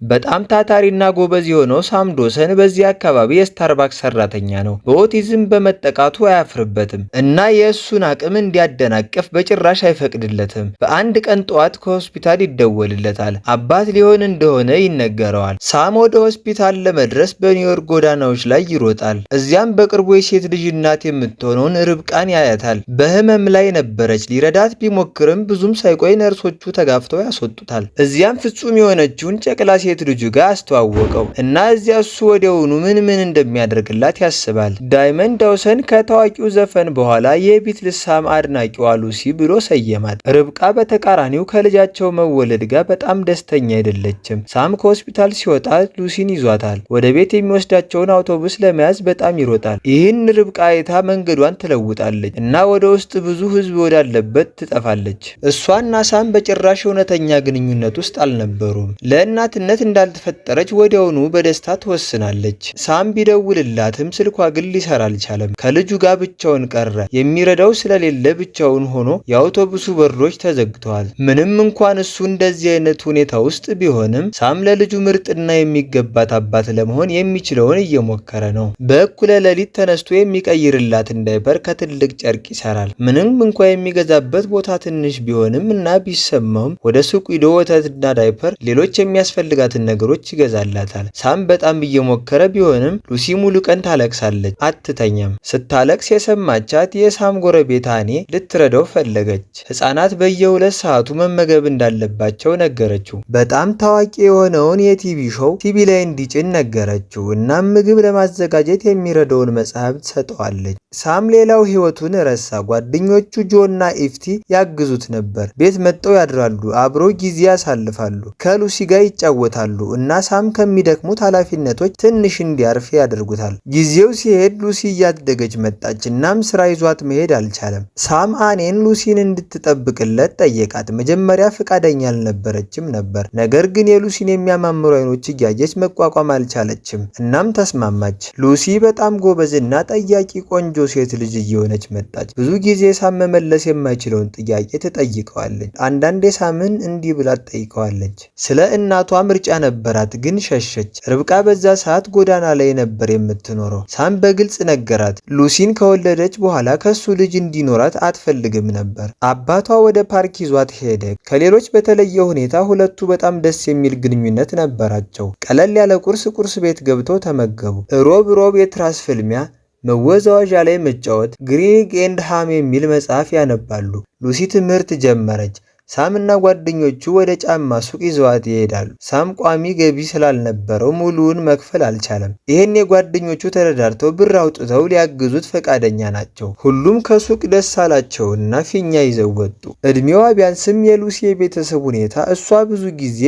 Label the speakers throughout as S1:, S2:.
S1: በጣም ታታሪና ጎበዝ የሆነው ሳም ዶሰን በዚህ አካባቢ የስታርባክስ ሰራተኛ ነው። በኦቲዝም በመጠቃቱ አያፍርበትም እና የእሱን አቅም እንዲያደናቅፍ በጭራሽ አይፈቅድለትም። በአንድ ቀን ጠዋት ከሆስፒታል ይደወልለታል። አባት ሊሆን እንደሆነ ይነገረዋል። ሳም ወደ ሆስፒታል ለመድረስ በኒውዮርክ ጎዳናዎች ላይ ይሮጣል። እዚያም በቅርቡ የሴት ልጅ እናት የምትሆነውን ርብቃን ያያታል። በህመም ላይ ነበረች። ሊረዳት ቢሞክርም ብዙም ሳይቆይ ነርሶቹ ተጋፍተው ያስወጡታል። እዚያም ፍጹም የሆነችውን ጨቅላ ሴት ልጁ ጋር አስተዋወቀው እና እዚያ እሱ ወዲያውኑ ምን እንደሚያደርግላት ያስባል። ዳይመንድ ዳውሰን ከታዋቂው ዘፈን በኋላ የቢትልስ ሳም አድናቂዋ ሉሲ ብሎ ሰየማት። ርብቃ በተቃራኒው ከልጃቸው መወለድ ጋር በጣም ደስተኛ አይደለችም። ሳም ከሆስፒታል ሲወጣ ሉሲን ይዟታል። ወደ ቤት የሚወስዳቸውን አውቶቡስ ለመያዝ በጣም ይሮጣል። ይህን ርብቃ አይታ መንገዷን ትለውጣለች እና ወደ ውስጥ ብዙ ህዝብ ወዳለበት ትጠፋለች። እሷና ሳም በጭራሽ እውነተኛ ግንኙነት ውስጥ አልነበሩም። ለእናትነት እንዳልተፈጠረች ወዲያውኑ በደስታ ትወስናለች። ሳም ቢደውልላትም ስልኳ ግን ሊሰራ አልቻለም። ከልጁ ጋር ብቻውን ቀረ። የሚረዳው ስለሌለ ብቻውን ሆኖ የአውቶቡሱ በሮች ተዘግተዋል። ምንም እንኳን እሱ እንደዚህ አይነት ሁኔታ ውስጥ ቢሆንም ሳም ለልጁ ምርጥና የሚገባት አባት ለመሆን የሚችለውን እየሞከረ ነው። በእኩለ ሌሊት ተነስቶ የሚቀይርላትን ዳይፐር ከትልቅ ጨርቅ ይሰራል። ምንም እንኳ የሚገዛበት ቦታ ትንሽ ቢሆንም እና ቢሰማውም ወደ ሱቅ ሂዶ ወተትና ዳይፐር፣ ሌሎች የሚያስፈልጋትን ነገሮች ይገዛላታል። ሳም በጣም እየሞከረ ቢሆንም ሉሲ ሙሉ ቀን ታለቅሳለች፣ አትተኛም። ስታለቅስ የሰማቻት የሳም ጎረቤት አኔ ልትረዳው ፈለገች። ህፃናት በየ2 ሰዓቱ መመገብ እንዳለባቸው ነገረችው። በጣም ታዋቂ የሆነውን የቲቪ ሾው ቲቪ ላይ እንዲጭን ነገረችው። እናም ምግብ ለማዘጋጀት የሚረዳውን መጽሐፍ ትሰጠዋለች። ሳም ሌላው ህይወቱን ረሳ። ጓደኞቹ ጆና ኢፍቲ ያግዙት ነበር። ቤት መጥተው ያድራሉ፣ አብሮ ጊዜ ያሳልፋሉ፣ ከሉሲ ጋር ይጫወታሉ እና ሳም ከሚደክሙት ኃላፊነቶች ትንሽ እንዲያርፍ ያደርጉታል። ጊዜው ሲሄድ ሉሲ እያደገች መጣች። እናም ስራ ይዟት መሄድ አልቻለም። ሳም አኔን ሉሲን እንድትጠብቅለት ጠየቃት። መጀመሪያ ፈቃደኛ አልነበረችም ነበር፣ ነገር ግን የሉሲን የሚያማምሩ አይኖች እያየች መቋቋም አልቻለችም። እናም ተስማማች። ሉሲ በጣም ጎበዝና ጠያቂ ቆንጆ ሴት ልጅ እየሆነች መጣች። ብዙ ጊዜ ሳም መመለስ የማይችለውን ጥያቄ ትጠይቀዋለች። አንዳንዴ ሳምን እንዲህ ብላ ትጠይቀዋለች። ስለ እናቷ ምርጫ ነበራት ግን ሸሸች። ርብቃ በዛ ሰዓት ጎዳና ላይ ነበር የምትኖረው። ሳም በግልጽ ነገራት። ሉሲን ከወለደች በኋላ ከሱ ልጅ እንዲኖራት አትፈልግም ነበር። አባቷ ወደ ፓርክ ይዟት ሄደ። ከሌሎች በተለየ ሁኔታ ሁለቱ በጣም ደስ የሚል ግንኙነት ነበራቸው። ቀለል ያለ ቁርስ ቤት ገብተው ተመገቡ። ሮብ የትራስ ፍልሚያ፣ መወዛወዣ ላይ መጫወት፣ ግሪኒግ ኤንድ ሃም የሚል መጽሐፍ ያነባሉ። ሉሲ ትምህርት ጀመረች። ሳም እና ጓደኞቹ ወደ ጫማ ሱቅ ይዘዋት ይሄዳሉ። ሳም ቋሚ ገቢ ስላልነበረው ሙሉውን መክፈል አልቻለም። ይህን የጓደኞቹ ተረዳድተው ብር አውጥተው ሊያግዙት ፈቃደኛ ናቸው። ሁሉም ከሱቅ ደስ አላቸውና ፊኛ ይዘው ወጡ። እድሜዋ ቢያንስም የሉሲ የቤተሰብ ሁኔታ እሷ ብዙ ጊዜ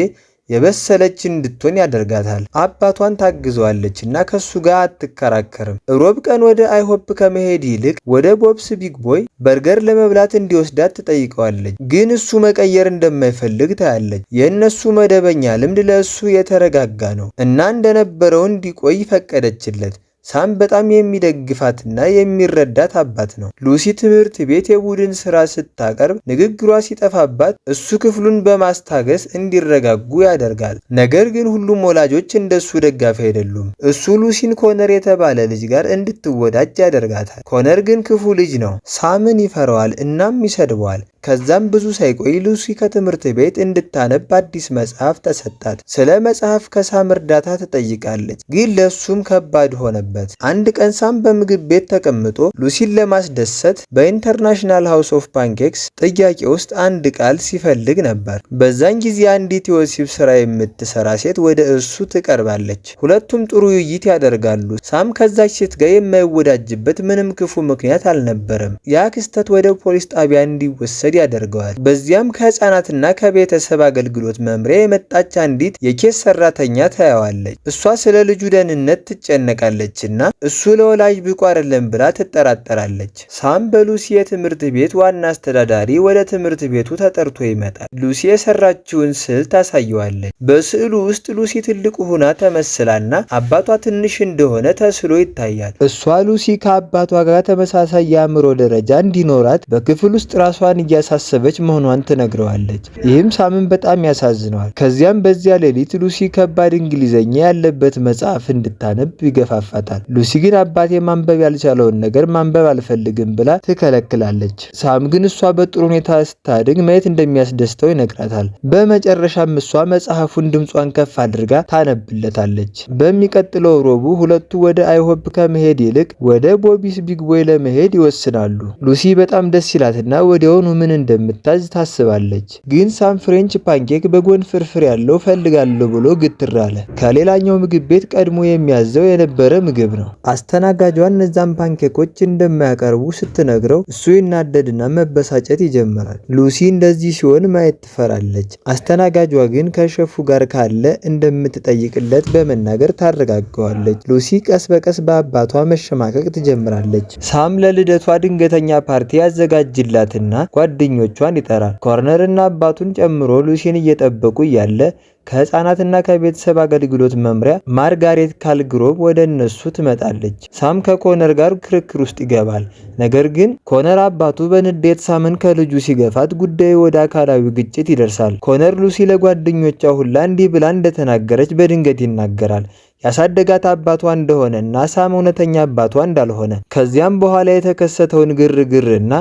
S1: የበሰለች እንድትሆን ያደርጋታል። አባቷን ታግዘዋለች እና ከሱ ጋር አትከራከርም። ሮብ ቀን ወደ አይሆፕ ከመሄድ ይልቅ ወደ ቦብስ ቢግ ቦይ በርገር ለመብላት እንዲወስዳት ትጠይቀዋለች። ግን እሱ መቀየር እንደማይፈልግ ታያለች። የእነሱ መደበኛ ልምድ ለእሱ የተረጋጋ ነው እና እንደነበረው እንዲቆይ ፈቀደችለት። ሳም በጣም የሚደግፋትና የሚረዳት አባት ነው። ሉሲ ትምህርት ቤት የቡድን ስራ ስታቀርብ ንግግሯ ሲጠፋባት እሱ ክፍሉን በማስታገስ እንዲረጋጉ ያደርጋል። ነገር ግን ሁሉም ወላጆች እንደሱ ደጋፊ አይደሉም። እሱ ሉሲን ኮነር የተባለ ልጅ ጋር እንድትወዳጅ ያደርጋታል። ኮነር ግን ክፉ ልጅ ነው። ሳምን ይፈራዋል እናም ይሰድበዋል። ከዛም ብዙ ሳይቆይ ሉሲ ከትምህርት ቤት እንድታነብ አዲስ መጽሐፍ ተሰጣት። ስለ መጽሐፍ ከሳም እርዳታ ትጠይቃለች፣ ግን ለሱም ከባድ ሆነበት። አንድ ቀን ሳም በምግብ ቤት ተቀምጦ ሉሲን ለማስደሰት በኢንተርናሽናል ሃውስ ኦፍ ፓንኬክስ ጥያቄ ውስጥ አንድ ቃል ሲፈልግ ነበር። በዛን ጊዜ አንዲት የወሲብ ስራ የምትሰራ ሴት ወደ እሱ ትቀርባለች። ሁለቱም ጥሩ ውይይት ያደርጋሉ። ሳም ከዛች ሴት ጋር የማይወዳጅበት ምንም ክፉ ምክንያት አልነበረም። ያ ክስተት ወደ ፖሊስ ጣቢያ እንዲወሰድ ያደርገዋል። በዚያም ከህፃናትና ከቤተሰብ አገልግሎት መምሪያ የመጣች አንዲት የኬስ ሰራተኛ ታየዋለች። እሷ ስለ ልጁ ደህንነት ትጨነቃለችና እሱ ለወላጅ ብቁ አይደለም ብላ ትጠራጠራለች። ሳም በሉሲ የትምህርት ቤት ዋና አስተዳዳሪ ወደ ትምህርት ቤቱ ተጠርቶ ይመጣል። ሉሲ የሰራችውን ስዕል ታሳየዋለች። በስዕሉ ውስጥ ሉሲ ትልቅ ሆና ተመስላና አባቷ ትንሽ እንደሆነ ተስሎ ይታያል። እሷ ሉሲ ከአባቷ ጋር ተመሳሳይ የአእምሮ ደረጃ እንዲኖራት በክፍል ውስጥ ራሷን እያሳሰበች መሆኗን ትነግረዋለች። ይህም ሳምን በጣም ያሳዝነዋል። ከዚያም በዚያ ሌሊት ሉሲ ከባድ እንግሊዘኛ ያለበት መጽሐፍ እንድታነብ ይገፋፋታል። ሉሲ ግን አባቴ ማንበብ ያልቻለውን ነገር ማንበብ አልፈልግም ብላ ትከለክላለች። ሳም ግን እሷ በጥሩ ሁኔታ ስታድግ ማየት እንደሚያስደስተው ይነግራታል። በመጨረሻም እሷ መጽሐፉን ድምጿን ከፍ አድርጋ ታነብለታለች። በሚቀጥለው ረቡዕ ሁለቱ ወደ አይሆፕ ከመሄድ ይልቅ ወደ ቦቢስ ቢግ ቦይ ለመሄድ ይወስናሉ። ሉሲ በጣም ደስ ይላትና ወዲያውኑ ምን እንደምታዝ ታስባለች። ግን ሳም ፍሬንች ፓንኬክ በጎን ፍርፍር ያለው ፈልጋለሁ ብሎ ግትር አለ። ከሌላኛው ምግብ ቤት ቀድሞ የሚያዘው የነበረ ምግብ ነው። አስተናጋጇ እነዛን ፓንኬኮች እንደማያቀርቡ ስትነግረው እሱ ይናደድና መበሳጨት ይጀምራል። ሉሲ እንደዚህ ሲሆን ማየት ትፈራለች። አስተናጋጇ ግን ከሸፉ ጋር ካለ እንደምትጠይቅለት በመናገር ታረጋገዋለች። ሉሲ ቀስ በቀስ በአባቷ መሸማቀቅ ትጀምራለች። ሳም ለልደቷ ድንገተኛ ፓርቲ ያዘጋጅላትና ጓደኞቿን ይጠራል። ኮርነርና አባቱን ጨምሮ ሉሲን እየጠበቁ እያለ ከህፃናትና ከቤተሰብ አገልግሎት መምሪያ ማርጋሬት ካልግሮቭ ወደ እነሱ ትመጣለች። ሳም ከኮነር ጋር ክርክር ውስጥ ይገባል። ነገር ግን ኮነር አባቱ በንዴት ሳምን ከልጁ ሲገፋት ጉዳዩ ወደ አካላዊ ግጭት ይደርሳል። ኮነር ሉሲ ለጓደኞቿ ሁላ እንዲህ ብላ እንደተናገረች በድንገት ይናገራል። ያሳደጋት አባቷ እንደሆነና ሳም እውነተኛ አባቷ እንዳልሆነ። ከዚያም በኋላ የተከሰተውን ግርግርና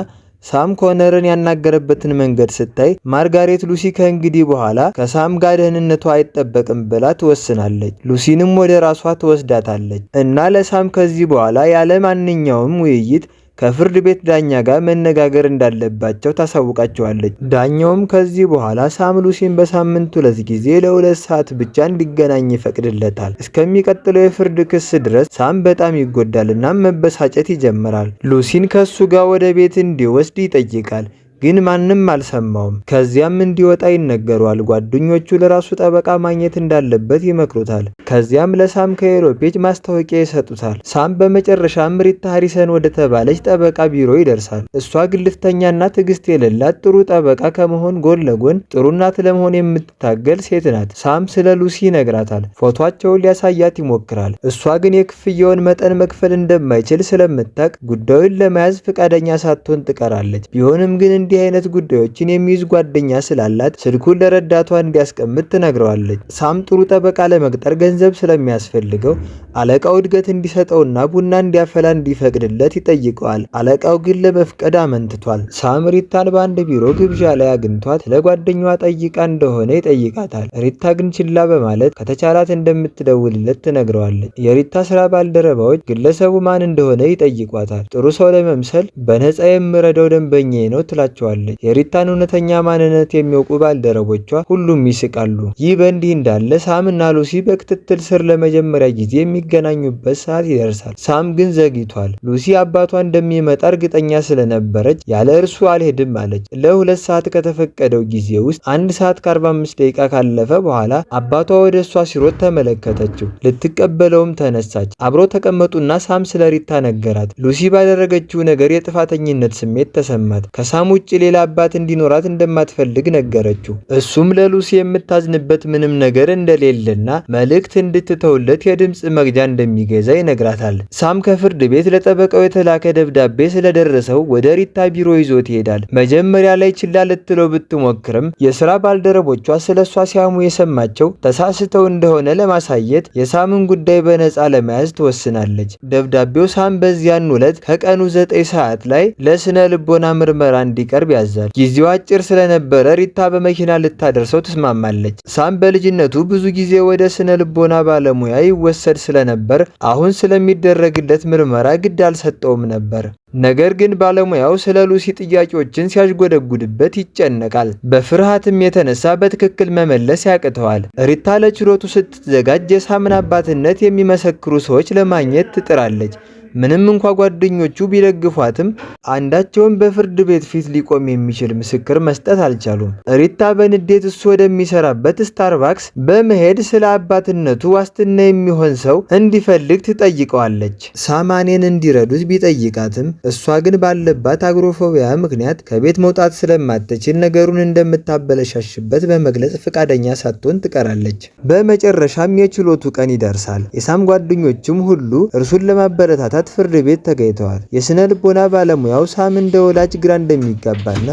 S1: ሳም ኮነርን ያናገረበትን መንገድ ስታይ ማርጋሬት ሉሲ ከእንግዲህ በኋላ ከሳም ጋር ደህንነቷ አይጠበቅም ብላ ትወስናለች። ሉሲንም ወደ ራሷ ትወስዳታለች እና ለሳም ከዚህ በኋላ ያለ ማንኛውም ውይይት ከፍርድ ቤት ዳኛ ጋር መነጋገር እንዳለባቸው ታሳውቃቸዋለች። ዳኛውም ከዚህ በኋላ ሳም ሉሲን በሳምንት 2 ጊዜ ለ2 ሰዓት ብቻ እንዲገናኝ ይፈቅድለታል። እስከሚቀጥለው የፍርድ ክስ ድረስ ሳም በጣም ይጎዳልና መበሳጨት ይጀምራል። ሉሲን ከሱ ጋር ወደ ቤት እንዲወስድ ይጠይቃል። ግን ማንም አልሰማውም። ከዚያም እንዲወጣ ይነገረዋል። ጓደኞቹ ለራሱ ጠበቃ ማግኘት እንዳለበት ይመክሩታል። ከዚያም ለሳም ከኤሮፔጅ ማስታወቂያ ይሰጡታል። ሳም በመጨረሻም ሪታ ሃሪሰን ወደ ተባለች ጠበቃ ቢሮ ይደርሳል። እሷ ግልፍተኛና ትዕግስት የሌላት ጥሩ ጠበቃ ከመሆን ጎን ለጎን ጥሩ እናት ለመሆን የምትታገል ሴት ናት። ሳም ስለ ሉሲ ይነግራታል። ፎቶአቸውን ሊያሳያት ይሞክራል። እሷ ግን የክፍያውን መጠን መክፈል እንደማይችል ስለምታቅ ጉዳዩን ለመያዝ ፈቃደኛ ሳትሆን ትቀራለች። ቢሆንም ግን እንዲህ አይነት ጉዳዮችን የሚይዝ ጓደኛ ስላላት ስልኩን ለረዳቷ እንዲያስቀምጥ ትነግረዋለች። ሳም ጥሩ ጠበቃ ለመቅጠር ገንዘብ ስለሚያስፈልገው አለቃው እድገት እንዲሰጠውና ቡና እንዲያፈላ እንዲፈቅድለት ይጠይቀዋል። አለቃው ግን ለመፍቀድ አመንትቷል። ሳም ሪታን በአንድ ቢሮ ግብዣ ላይ አግኝቷት ለጓደኛዋ ጠይቃ እንደሆነ ይጠይቃታል። ሪታ ግን ችላ በማለት ከተቻላት እንደምትደውልለት ትነግረዋለች። የሪታ ስራ ባልደረባዎች ግለሰቡ ማን እንደሆነ ይጠይቋታል። ጥሩ ሰው ለመምሰል በነፃ የምረዳው ደንበኛዬ ነው ትላቸዋለች። የሪታን እውነተኛ ማንነት የሚያውቁ ባልደረቦቿ ሁሉም ይስቃሉ። ይህ በእንዲህ እንዳለ ሳምና ሉሲ በክትትል ስር ለመጀመሪያ ጊዜ የሚገናኙበት ሰዓት ይደርሳል። ሳም ግን ዘግይቷል። ሉሲ አባቷ እንደሚመጣ እርግጠኛ ስለነበረች ያለ እርሱ አልሄድም አለች። ለ2 ሰዓት ከተፈቀደው ጊዜ ውስጥ 1 ሰዓት ከ45 ደቂቃ ካለፈ በኋላ አባቷ ወደ እሷ ሲሮጥ ተመለከተችው። ልትቀበለውም ተነሳች። አብሮ ተቀመጡና ሳም ስለ ሪታ ነገራት። ሉሲ ባደረገችው ነገር የጥፋተኝነት ስሜት ተሰማት። ከሳም ውጭ ሌላ አባት እንዲኖራት እንደማትፈልግ ነገረችው። እሱም ለሉሲ የምታዝንበት ምንም ነገር እንደሌለና መልእክት እንድትተውለት የድምፅ መግጃ እንደሚገዛ ይነግራታል። ሳም ከፍርድ ቤት ለጠበቃው የተላከ ደብዳቤ ስለደረሰው ወደ ሪታ ቢሮ ይዞት ይሄዳል። መጀመሪያ ላይ ችላ ልትለው ብትሞክርም የስራ ባልደረቦቿ ስለሷ ሲያሙ የሰማቸው ተሳስተው እንደሆነ ለማሳየት የሳምን ጉዳይ በነፃ ለመያዝ ትወስናለች። ደብዳቤው ሳም በዚያን ዕለት ከቀኑ 9 ሰዓት ላይ ለስነ ልቦና ምርመራ እንዲቀርብ ያዛል። ጊዜው አጭር ስለነበረ ሪታ በመኪና ልታደርሰው ትስማማለች። ሳም በልጅነቱ ብዙ ጊዜ ወደ ስነ ልቦና ባለሙያ ይወሰድ ስለነበር አሁን ስለሚደረግለት ምርመራ ግድ አልሰጠውም ነበር። ነገር ግን ባለሙያው ስለ ሉሲ ጥያቄዎችን ሲያዥጎደጉድበት ይጨነቃል። በፍርሃትም የተነሳ በትክክል መመለስ ያቅተዋል። ሪታ ለችሎቱ ስትዘጋጅ የሳምን አባትነት የሚመሰክሩ ሰዎች ለማግኘት ትጥራለች። ምንም እንኳ ጓደኞቹ ቢደግፏትም አንዳቸውም በፍርድ ቤት ፊት ሊቆም የሚችል ምስክር መስጠት አልቻሉም። ሪታ በንዴት እሱ ወደሚሰራበት ስታርባክስ በመሄድ ስለ አባትነቱ ዋስትና የሚሆን ሰው እንዲፈልግ ትጠይቀዋለች። ሳማኔን እንዲረዱት ቢጠይቃትም እሷ ግን ባለባት አግሮፎቢያ ምክንያት ከቤት መውጣት ስለማትችል ነገሩን እንደምታበለሻሽበት በመግለጽ ፈቃደኛ ሳትሆን ትቀራለች። በመጨረሻም የችሎቱ ቀን ይደርሳል። የሳም ጓደኞችም ሁሉ እርሱን ለማበረታታት ለማጥፋት ፍርድ ቤት ተገኝተዋል። የስነ ልቦና ባለሙያው ሳም እንደ ወላጅ ግራ እንደሚጋባና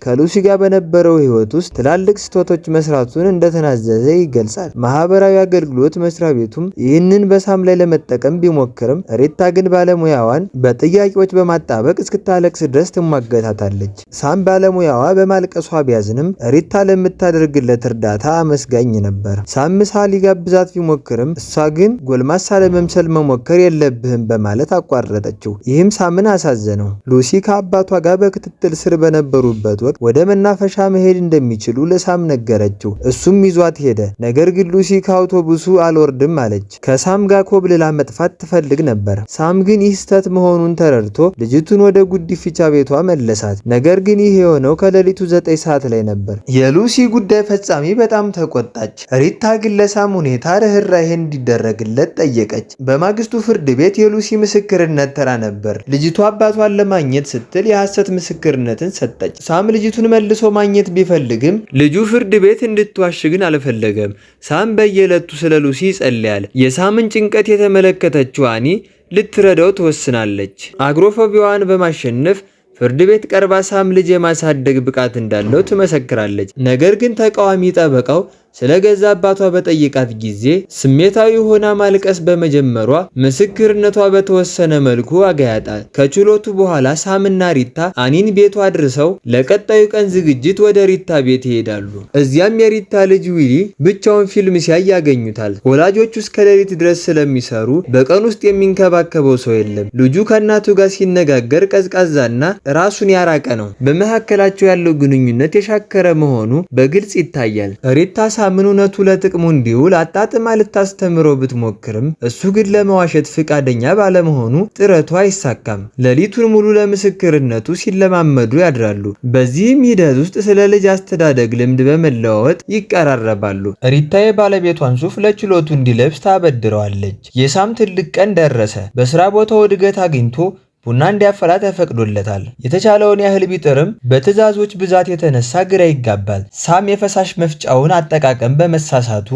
S1: ከሉሲ ጋር በነበረው ህይወት ውስጥ ትላልቅ ስህተቶች መስራቱን እንደተናዘዘ ይገልጻል። ማህበራዊ አገልግሎት መስሪያ ቤቱም ይህንን በሳም ላይ ለመጠቀም ቢሞክርም ሪታ ግን ባለሙያዋን በጥያቄዎች በማጣበቅ እስክታለቅስ ድረስ ትሟገታታለች። ሳም ባለሙያዋ በማልቀሷ ቢያዝንም ሪታ ለምታደርግለት እርዳታ አመስጋኝ ነበር። ሳም ምሳ ሊጋብዛት ቢሞክርም እሷ ግን ጎልማሳ ለመምሰል መሞከር የለብህም በማለት አቋረጠችው። ይህም ሳምን አሳዘነው። ሉሲ ከአባቷ ጋር በክትትል ስር በነበሩበት ወቅት ወደ መናፈሻ መሄድ እንደሚችሉ ለሳም ነገረችው። እሱም ይዟት ሄደ። ነገር ግን ሉሲ ከአውቶቡሱ አልወርድም አለች። ከሳም ጋር ኮብልላ መጥፋት ትፈልግ ነበር። ሳም ግን ይህ ስህተት መሆኑን ተረድቶ ልጅቱን ወደ ጉዲፈቻ ቤቷ መለሳት። ነገር ግን ይህ የሆነው ከሌሊቱ 9 ሰዓት ላይ ነበር። የሉሲ ጉዳይ ፈጻሚ በጣም ተቆጣች። ሪታ ግን ለሳም ሁኔታ ርህራሄ እንዲደረግለት ጠየቀች። በማግስቱ ፍርድ ቤት የሉሲ ምስክርነት ተራ ነበር። ልጅቱ አባቷን ለማግኘት ስትል የሐሰት ምስክርነትን ሰጠች። ሳም ልጅቱን መልሶ ማግኘት ቢፈልግም ልጁ ፍርድ ቤት እንድትዋሽ ግን አልፈለገም። ሳም በየዕለቱ ስለ ሉሲ ይጸልያል። የሳምን ጭንቀት የተመለከተችው አኒ ልትረዳው ትወስናለች። አግሮፎቢያዋን በማሸነፍ ፍርድ ቤት ቀርባ ሳም ልጅ የማሳደግ ብቃት እንዳለው ትመሰክራለች። ነገር ግን ተቃዋሚ ጠበቃው ስለ ገዛ አባቷ በጠይቃት ጊዜ ስሜታዊ ሆና ማልቀስ በመጀመሯ ምስክርነቷ በተወሰነ መልኩ ዋጋ ያጣል። ከችሎቱ በኋላ ሳምና ሪታ አኒን ቤቷ አድርሰው ለቀጣዩ ቀን ዝግጅት ወደ ሪታ ቤት ይሄዳሉ። እዚያም የሪታ ልጅ ዊሊ ብቻውን ፊልም ሲያይ ያገኙታል። ወላጆቹ እስከ ሌሊት ድረስ ስለሚሰሩ በቀን ውስጥ የሚንከባከበው ሰው የለም። ልጁ ከእናቱ ጋር ሲነጋገር ቀዝቃዛና ራሱን ያራቀ ነው። በመካከላቸው ያለው ግንኙነት የሻከረ መሆኑ በግልጽ ይታያል። ሪታ ሳምን እውነቱ ለጥቅሙ እንዲውል አጣጥማ ልታስተምረው ብትሞክርም እሱ ግን ለመዋሸት ፍቃደኛ ባለመሆኑ ጥረቱ አይሳካም። ሌሊቱን ሙሉ ለምስክርነቱ ሲለማመዱ ያድራሉ። በዚህም ሂደት ውስጥ ስለ ልጅ አስተዳደግ ልምድ በመለዋወጥ ይቀራረባሉ። ሪታ የባለቤቷን ሱፍ ለችሎቱ እንዲለብስ ታበድረዋለች። የሳም ትልቅ ቀን ደረሰ። በስራ ቦታው እድገት አግኝቶ ቡና እንዲያፈላ ተፈቅዶለታል። የተቻለውን ያህል ቢጥርም በትዕዛዞች ብዛት የተነሳ ግራ ይጋባል። ሳም የፈሳሽ መፍጫውን አጠቃቀም በመሳሳቱ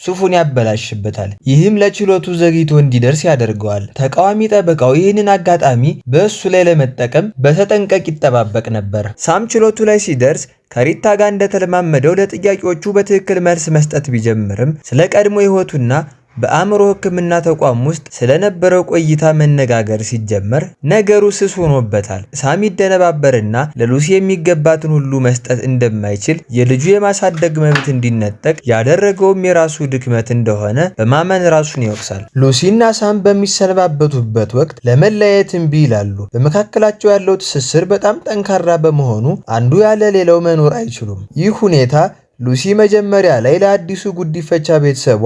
S1: ሱፉን ያበላሽበታል። ይህም ለችሎቱ ዘግይቶ እንዲደርስ ያደርገዋል። ተቃዋሚ ጠበቃው ይህንን አጋጣሚ በእሱ ላይ ለመጠቀም በተጠንቀቅ ይጠባበቅ ነበር። ሳም ችሎቱ ላይ ሲደርስ ከሪታ ጋር እንደተለማመደው ለጥያቄዎቹ በትክክል መልስ መስጠት ቢጀምርም ስለ ቀድሞ ሕይወቱና በአእምሮ ሕክምና ተቋም ውስጥ ስለነበረው ቆይታ መነጋገር ሲጀመር ነገሩ ስስ ሆኖበታል። ሳም ይደነባበርና ለሉሲ የሚገባትን ሁሉ መስጠት እንደማይችል የልጁ የማሳደግ መብት እንዲነጠቅ ያደረገውም የራሱ ድክመት እንደሆነ በማመን ራሱን ይወቅሳል። ሉሲና ሳም በሚሰነባበቱበት ወቅት ለመለያየት እምቢ ይላሉ። በመካከላቸው ያለው ትስስር በጣም ጠንካራ በመሆኑ አንዱ ያለ ሌላው መኖር አይችሉም። ይህ ሁኔታ ሉሲ መጀመሪያ ላይ ለአዲሱ ጉዲፈቻ ቤተሰቧ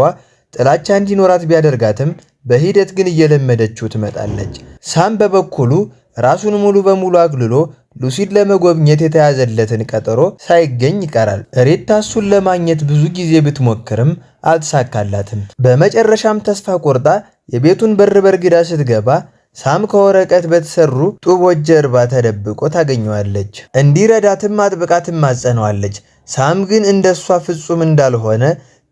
S1: ጥላቻ እንዲኖራት ቢያደርጋትም በሂደት ግን እየለመደችው ትመጣለች። ሳም በበኩሉ ራሱን ሙሉ በሙሉ አግልሎ ሉሲን ለመጎብኘት የተያዘለትን ቀጠሮ ሳይገኝ ይቀራል። ሪታ እሱን ለማግኘት ብዙ ጊዜ ብትሞክርም አልተሳካላትም። በመጨረሻም ተስፋ ቆርጣ የቤቱን በር በርግዳ ስትገባ ሳም ከወረቀት በተሰሩ ጡቦች ጀርባ ተደብቆ ታገኘዋለች። እንዲረዳትም አጥብቃ ትማጸነዋለች። ሳም ግን እንደሷ ፍጹም እንዳልሆነ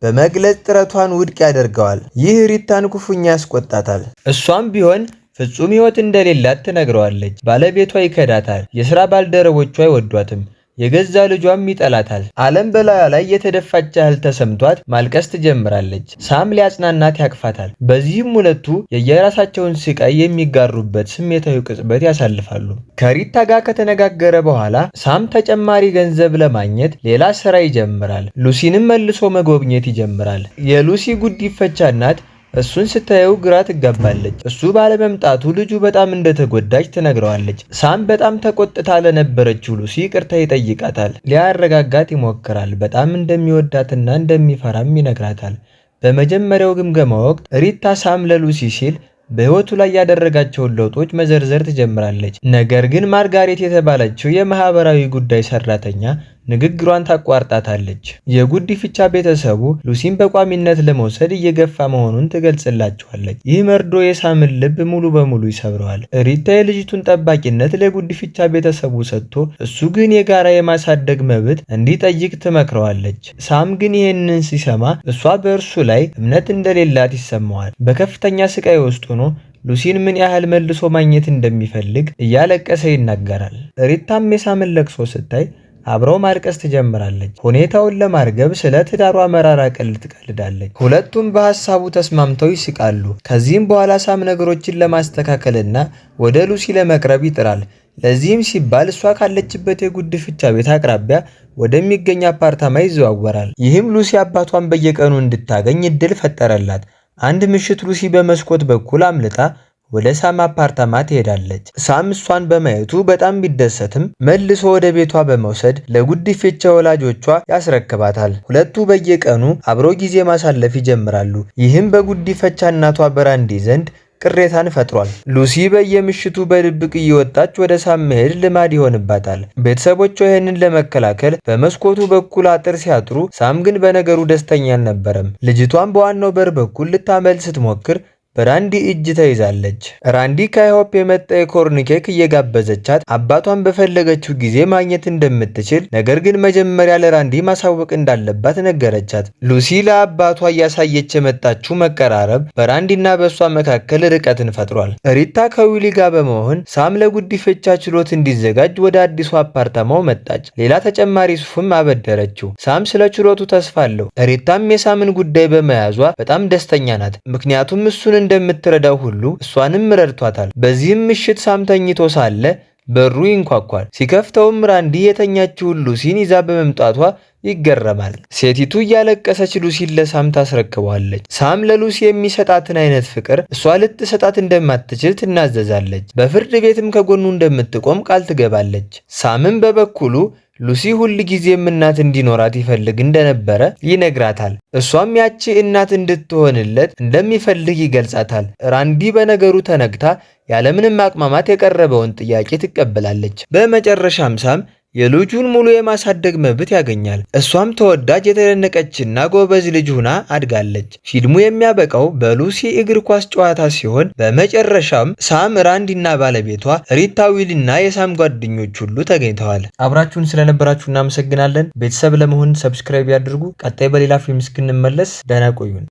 S1: በመግለጽ ጥረቷን ውድቅ ያደርገዋል። ይህ ሪታን ክፉኛ ያስቆጣታል። እሷም ቢሆን ፍጹም ሕይወት እንደሌላት ትነግረዋለች። ባለቤቷ ይከዳታል። የሥራ ባልደረቦቿ አይወዷትም። የገዛ ልጇም ይጠላታል። ዓለም በላዩ ላይ የተደፋች ያህል ተሰምቷት ማልቀስ ትጀምራለች። ሳም ሊያጽናናት ያቅፋታል። በዚህም ሁለቱ የየራሳቸውን ስቃይ የሚጋሩበት ስሜታዊ ቅጽበት ያሳልፋሉ። ከሪታ ጋር ከተነጋገረ በኋላ ሳም ተጨማሪ ገንዘብ ለማግኘት ሌላ ስራ ይጀምራል። ሉሲንም መልሶ መጎብኘት ይጀምራል። የሉሲ ጉዲፈቻ እናት እሱን ስታየው ግራ ትጋባለች። እሱ ባለመምጣቱ ልጁ በጣም እንደተጎዳች ትነግረዋለች። ሳም በጣም ተቆጥታ ለነበረችው ሉሲ ይቅርታ ይጠይቃታል። ሊያረጋጋት ይሞክራል። በጣም እንደሚወዳትና እንደሚፈራም ይነግራታል። በመጀመሪያው ግምገማ ወቅት ሪታ ሳም ለሉሲ ሲል በሕይወቱ ላይ ያደረጋቸውን ለውጦች መዘርዘር ትጀምራለች። ነገር ግን ማርጋሬት የተባለችው የማህበራዊ ጉዳይ ሰራተኛ ንግግሯን ታቋርጣታለች። የጉዲፍቻ ቤተሰቡ ሉሲን በቋሚነት ለመውሰድ እየገፋ መሆኑን ትገልጽላቸዋለች። ይህ መርዶ የሳምን ልብ ሙሉ በሙሉ ይሰብረዋል። ሪታ የልጅቱን ጠባቂነት ለጉዲፍቻ ቤተሰቡ ሰጥቶ እሱ ግን የጋራ የማሳደግ መብት እንዲጠይቅ ትመክረዋለች። ሳም ግን ይህንን ሲሰማ እሷ በእርሱ ላይ እምነት እንደሌላት ይሰማዋል። በከፍተኛ ስቃይ ውስጥ ሆኖ ሉሲን ምን ያህል መልሶ ማግኘት እንደሚፈልግ እያለቀሰ ይናገራል። ሪታም የሳምን ለቅሶ ስታይ አብረው ማልቀስ ትጀምራለች። ሁኔታውን ለማርገብ ስለ ትዳሯ መራራ ቀልድ ትቀልዳለች። ሁለቱም በሐሳቡ ተስማምተው ይስቃሉ። ከዚህም በኋላ ሳም ነገሮችን ለማስተካከልና ወደ ሉሲ ለመቅረብ ይጥራል። ለዚህም ሲባል እሷ ካለችበት የጉዲፍቻ ቤት አቅራቢያ ወደሚገኝ አፓርታማ ይዘዋወራል። ይህም ሉሲ አባቷን በየቀኑ እንድታገኝ እድል ፈጠረላት። አንድ ምሽት ሉሲ በመስኮት በኩል አምልጣ ወደ ሳም አፓርታማ ትሄዳለች። ሳም እሷን በማየቱ በጣም ቢደሰትም መልሶ ወደ ቤቷ በመውሰድ ለጉዲፍቻ ወላጆቿ ያስረክባታል። ሁለቱ በየቀኑ አብረው ጊዜ ማሳለፍ ይጀምራሉ። ይህም በጉዲፈቻ እናቷ በራንዲ ዘንድ ቅሬታን ፈጥሯል። ሉሲ በየምሽቱ በድብቅ እየወጣች ወደ ሳም መሄድ ልማድ ይሆንባታል። ቤተሰቦቿ ይህንን ለመከላከል በመስኮቱ በኩል አጥር ሲያጥሩ፣ ሳም ግን በነገሩ ደስተኛ አልነበረም። ልጅቷን በዋናው በር በኩል ልታመልጥ ስትሞክር በራንዲ እጅ ተይዛለች። ራንዲ ከአይሆፕ የመጣ የኮርን ኬክ እየጋበዘቻት አባቷን በፈለገችው ጊዜ ማግኘት እንደምትችል ነገር ግን መጀመሪያ ለራንዲ ማሳወቅ እንዳለባት ነገረቻት። ሉሲ ለአባቷ እያሳየች የመጣችው መቀራረብ በራንዲና በእሷ መካከል ርቀትን ፈጥሯል። ሪታ ከዊሊ ጋር በመሆን ሳም ለጉዲፈቻ ችሎት እንዲዘጋጅ ወደ አዲሱ አፓርታማው መጣች። ሌላ ተጨማሪ ሱፍም አበደረችው። ሳም ስለ ችሎቱ ተስፋ አለው። ሪታም የሳምን ጉዳይ በመያዟ በጣም ደስተኛ ናት። ምክንያቱም እሱን እንደምትረዳው ሁሉ እሷንም ረድቷታል። በዚህም ምሽት ሳም ተኝቶ ሳለ በሩ ይንኳኳል። ሲከፍተውም ራንዲ የተኛችውን ሉሲን ይዛ በመምጣቷ ይገረማል። ሴቲቱ እያለቀሰች ሉሲን ለሳም ታስረክበዋለች። ሳም ለሉሲ የሚሰጣትን አይነት ፍቅር እሷ ልትሰጣት እንደማትችል ትናዘዛለች። በፍርድ ቤትም ከጎኑ እንደምትቆም ቃል ትገባለች። ሳምም በበኩሉ ሉሲ ሁል ጊዜም እናት እንዲኖራት ይፈልግ እንደነበረ ይነግራታል። እሷም ያቺ እናት እንድትሆንለት እንደሚፈልግ ይገልጻታል። ራንዲ በነገሩ ተነግታ ያለምንም ማቅማማት የቀረበውን ጥያቄ ትቀበላለች። በመጨረሻም ሳም የልጁን ሙሉ የማሳደግ መብት ያገኛል። እሷም ተወዳጅ የተደነቀችና ጎበዝ ልጅ ሆና አድጋለች። ፊልሙ የሚያበቃው በሉሲ እግር ኳስ ጨዋታ ሲሆን በመጨረሻም ሳም፣ ራንዲና ባለቤቷ ሪታ፣ ዊልና የሳም ጓደኞች ሁሉ ተገኝተዋል። አብራችሁን ስለነበራችሁ እናመሰግናለን። ቤተሰብ ለመሆን ሰብስክራይብ ያድርጉ። ቀጣይ በሌላ ፊልም እስክንመለስ ደህና ቆዩን።